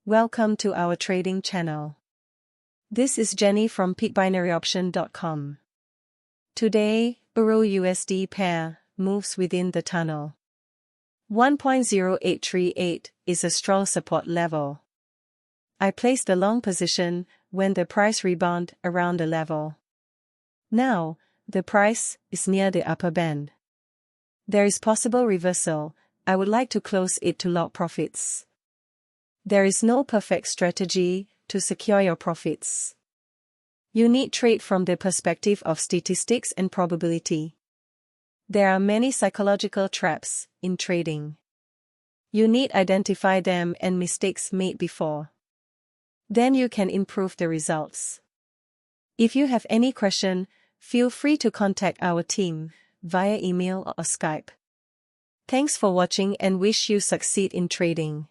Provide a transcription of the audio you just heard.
Welcome to our trading channel. This is Jenny from peakbinaryoption.com. Today, Euro-USD pair moves within the tunnel. 1.0838 is a strong support level. I placed a long position when the price rebounded around the level. Now, the price is near the upper band. There is possible reversal. I would like to close it to lock profits. There is no perfect strategy to secure your profits. You need trade from the perspective of statistics and probability. There are many psychological traps in trading. You need to identify them and mistakes made before. Then you can improve the results. If you have any question, feel free to contact our team via email or Skype. Thanks for watching and wish you succeed in trading.